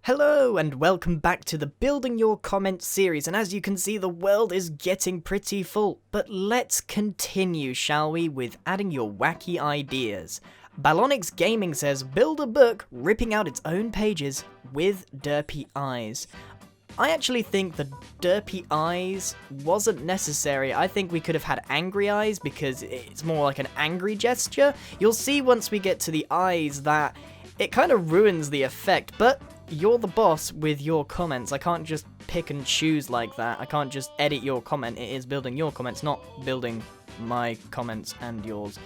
Hello and welcome back to the Building Your Comments series, and as you can see the world is getting pretty full, but let's continue, shall we, with adding your wacky ideas. Balonix Gaming says, build a book ripping out its own pages with derpy eyes. I actually think the derpy eyes wasn't necessary. I think we could have had angry eyes because it's more like an angry gesture. You'll see once we get to the eyes that it kind of ruins the effect, but you're the boss with your comments. I can't just pick and choose like that. I can't just edit your comment. It is building your comments, not building my comments and yours.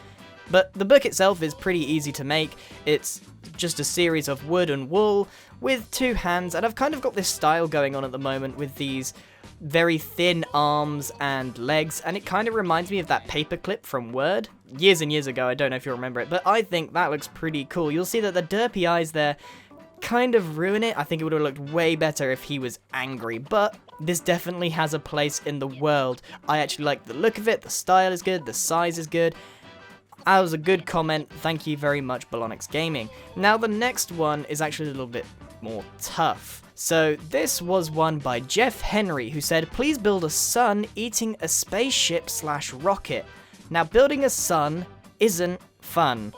But the book itself is pretty easy to make. It's just a series of wood and wool with two hands, and I've kind of got this style going on at the moment with these very thin arms and legs, and it kind of reminds me of that paperclip from Word. Years and years ago, I don't know if you remember it, but I think that looks pretty cool. You'll see that the derpy eyes there kind of ruin it. I think it would have looked way better if he was angry, but this definitely has a place in the world. I actually like the look of it, the style is good, the size is good. That was a good comment, thank you very much, Balonix Gaming. Now the next one is actually a little bit more tough. So this was one by Jeff Henry, who said, please build a sun eating a spaceship / rocket. Now building a sun isn't fun.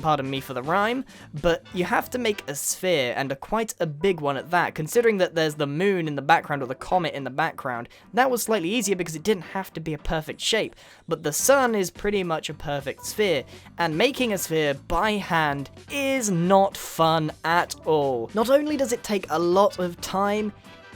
Pardon me for the rhyme, but you have to make a sphere, and quite a big one at that, considering that there's the moon in the background or the comet in the background. That was slightly easier because it didn't have to be a perfect shape, but the sun is pretty much a perfect sphere, and making a sphere by hand is not fun at all. Not only does it take a lot of time,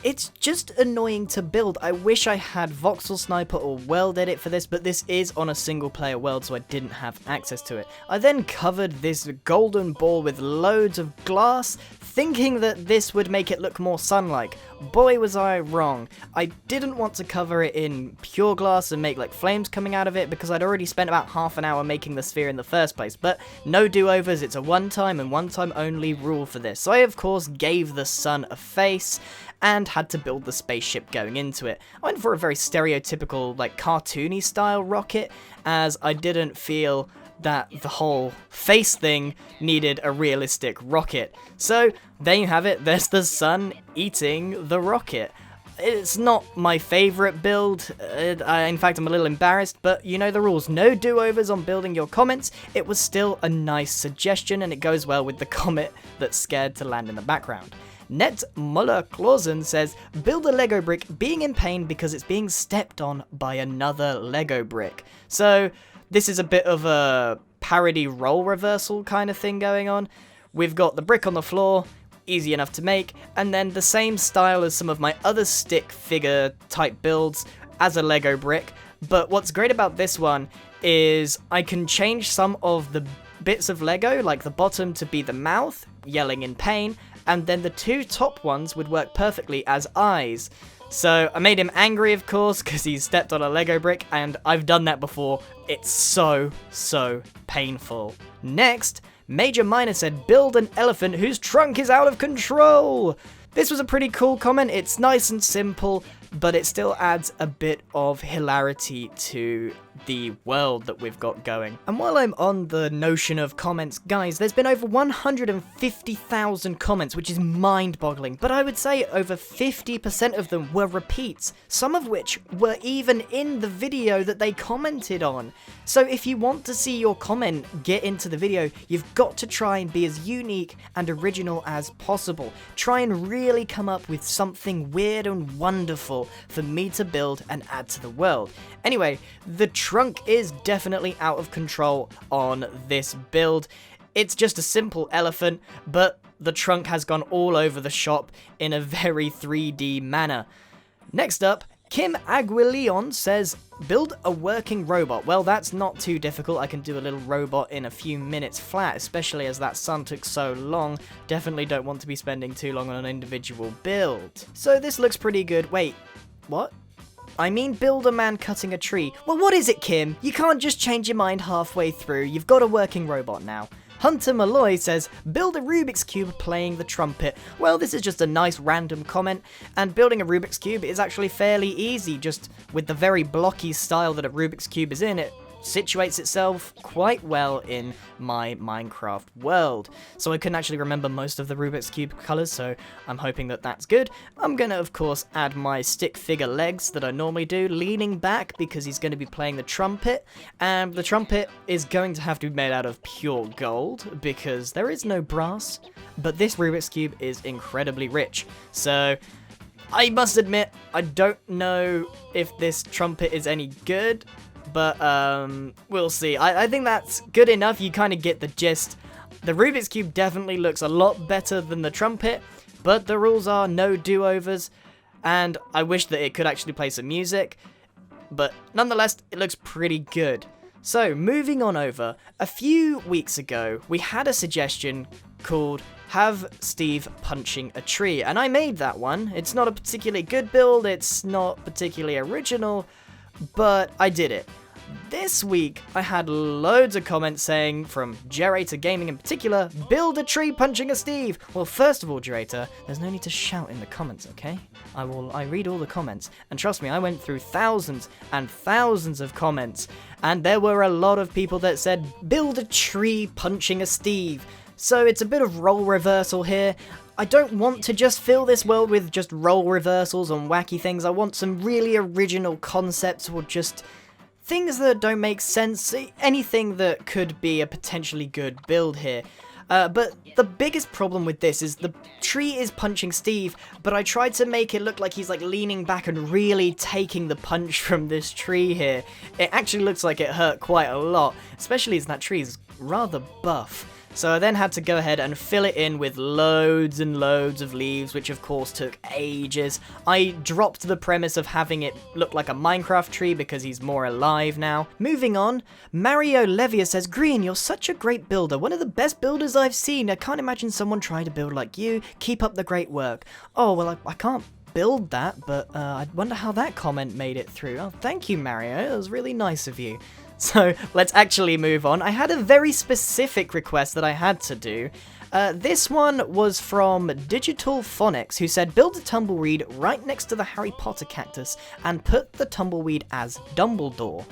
it's just annoying to build. I wish I had Voxel Sniper or World Edit for this, but this is on a single player world, so I didn't have access to it. I then covered this golden ball with loads of glass, thinking that this would make it look more sun-like. Boy was I wrong. I didn't want to cover it in pure glass and make like flames coming out of it because I'd already spent about half an hour making the sphere in the first place, but no do-overs, it's a one-time and one-time only rule for this. So I of course gave the sun a face and had to build the spaceship going into it. I went for a very stereotypical, like, cartoony style rocket, as I didn't feel that the whole face thing needed a realistic rocket. So, there you have it, there's the sun eating the rocket. It's not my favourite build, in fact I'm a little embarrassed, but you know the rules, no do-overs on building your comments. It was still a nice suggestion and it goes well with the comet that's scared to land in the background. Net Muller Clausen says, build a Lego brick being in pain because it's being stepped on by another Lego brick. So this is a bit of a parody role reversal kind of thing going on. We've got the brick on the floor, easy enough to make, and then the same style as some of my other stick figure type builds as a Lego brick. But what's great about this one is I can change some of the bits of Lego, like the bottom to be the mouth, yelling in pain, and then the two top ones would work perfectly as eyes. So I made him angry, of course, because he stepped on a Lego brick, and I've done that before. It's so painful. Next, Major Minor said, build an elephant whose trunk is out of control. This was a pretty cool comment. It's nice and simple, but it still adds a bit of hilarity to the world that we've got going. And while I'm on the notion of comments, guys, there's been over 150,000 comments, which is mind-boggling, but I would say over 50% of them were repeats, some of which were even in the video that they commented on. So if you want to see your comment get into the video, you've got to try and be as unique and original as possible. Try and really come up with something weird and wonderful for me to build and add to the world. Anyway, the trunk is definitely out of control on this build. It's just a simple elephant, but the trunk has gone all over the shop in a very 3D manner. Next up, Kim Aguilion says, build a working robot. Well, that's not too difficult. I can do a little robot in a few minutes flat, especially as that sun took so long. Definitely don't want to be spending too long on an individual build. So this looks pretty good. Wait, what? I mean build a man cutting a tree. Well, what is it, Kim? You can't just change your mind halfway through. You've got a working robot now. Hunter Malloy says, build a Rubik's Cube playing the trumpet. Well, this is just a nice random comment, and building a Rubik's Cube is actually fairly easy, just with the very blocky style that a Rubik's Cube is in, it situates itself quite well in my Minecraft world. So I couldn't actually remember most of the Rubik's Cube colours, so I'm hoping that that's good. I'm going to, of course, add my stick figure legs that I normally do, leaning back because he's going to be playing the trumpet, and the trumpet is going to have to be made out of pure gold because there is no brass, but this Rubik's Cube is incredibly rich. So I must admit, I don't know if this trumpet is any good, but we'll see. I think that's good enough. You kind of get the gist. The Rubik's Cube definitely looks a lot better than the trumpet, but the rules are no do-overs, and I wish that it could actually play some music, but nonetheless, it looks pretty good. So, moving on over, a few weeks ago, we had a suggestion called Have Steve Punching a Tree, and I made that one. It's not a particularly good build, it's not particularly original, but I did it. This week, I had loads of comments saying, from Gerator Gaming in particular, build a tree punching a Steve. Well, first of all, Gerator, there's no need to shout in the comments, okay? I read all the comments, and trust me, I went through thousands and thousands of comments, and there were a lot of people that said, build a tree punching a Steve. So it's a bit of role reversal here. I don't want to just fill this world with just role reversals and wacky things. I want some really original concepts or just things that don't make sense, anything that could be a potentially good build here. But the biggest problem with this is the tree is punching Steve, but I tried to make it look like he's like leaning back and really taking the punch from this tree here. It actually looks like it hurt quite a lot, especially as that tree is rather buff. So I then had to go ahead and fill it in with loads and loads of leaves, which of course took ages. I dropped the premise of having it look like a Minecraft tree because he's more alive now. Moving on, Mario Levia says, Green, you're such a great builder. One of the best builders I've seen. I can't imagine someone trying to build like you. Keep up the great work. Oh, well, I can't build that, but I wonder how that comment made it through. Oh, thank you, Mario. It was really nice of you. So let's actually move on. I had a very specific request that I had to do. This one was from Digital Phonics, who said, build a tumbleweed right next to the Harry Potter cactus and put the tumbleweed as Dumbledore.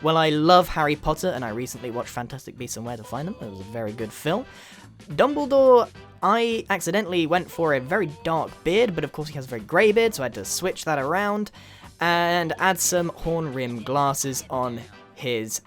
Well, I love Harry Potter, and I recently watched Fantastic Beasts and Where to Find Them. It was a very good film. Dumbledore, I accidentally went for a very dark beard, but of course he has a very grey beard, so I had to switch that around and add some horn rim glasses on his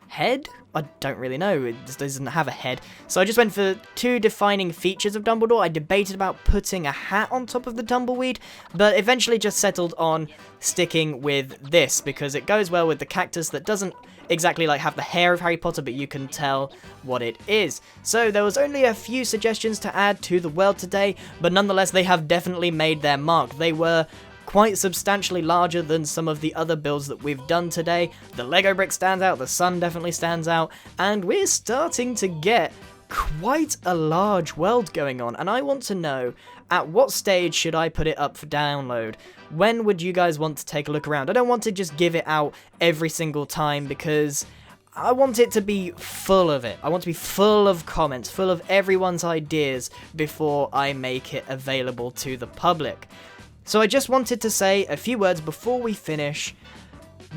head? I don't really know, it just doesn't have a head. So I just went for two defining features of Dumbledore. I debated about putting a hat on top of the tumbleweed, but eventually just settled on sticking with this because it goes well with the cactus that doesn't exactly like have the hair of Harry Potter, but you can tell what it is. So there was only a few suggestions to add to the world today, but nonetheless they have definitely made their mark. They were quite substantially larger than some of the other builds that we've done today. The Lego brick stands out, the sun definitely stands out, and we're starting to get quite a large world going on, and I want to know, at what stage should I put it up for download? When would you guys want to take a look around? I don't want to just give it out every single time because I want it to be full of it. I want to be full of comments, full of everyone's ideas before I make it available to the public. So I just wanted to say a few words before we finish.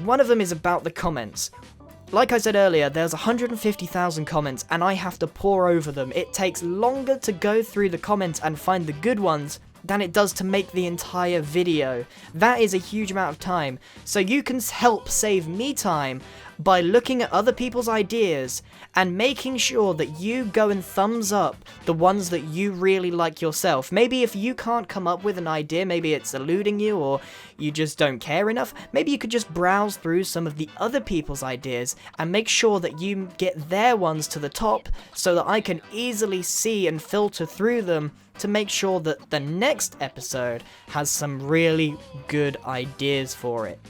One of them is about the comments. Like I said earlier, there's 150,000 comments and I have to pore over them. It takes longer to go through the comments and find the good ones than it does to make the entire video. That is a huge amount of time. So you can help save me time by looking at other people's ideas and making sure that you go and thumbs up the ones that you really like yourself. Maybe if you can't come up with an idea, maybe it's eluding you or you just don't care enough, maybe you could just browse through some of the other people's ideas and make sure that you get their ones to the top so that I can easily see and filter through them to make sure that the next episode has some really good ideas for it.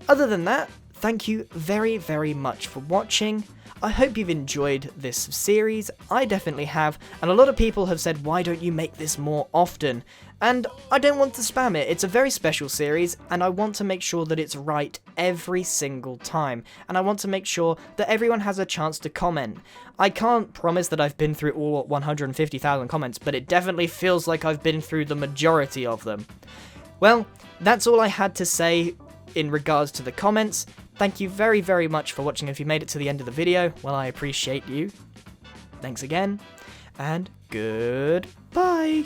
Other than that, thank you very, very much for watching. I hope you've enjoyed this series. I definitely have, and a lot of people have said, why don't you make this more often? And I don't want to spam it. It's a very special series, and I want to make sure that it's right every single time. And I want to make sure that everyone has a chance to comment. I can't promise that I've been through all 150,000 comments, but it definitely feels like I've been through the majority of them. Well, that's all I had to say in regards to the comments. thank you very, very much for watching. If you made it to the end of the video, well, I appreciate you. Thanks again, and goodbye.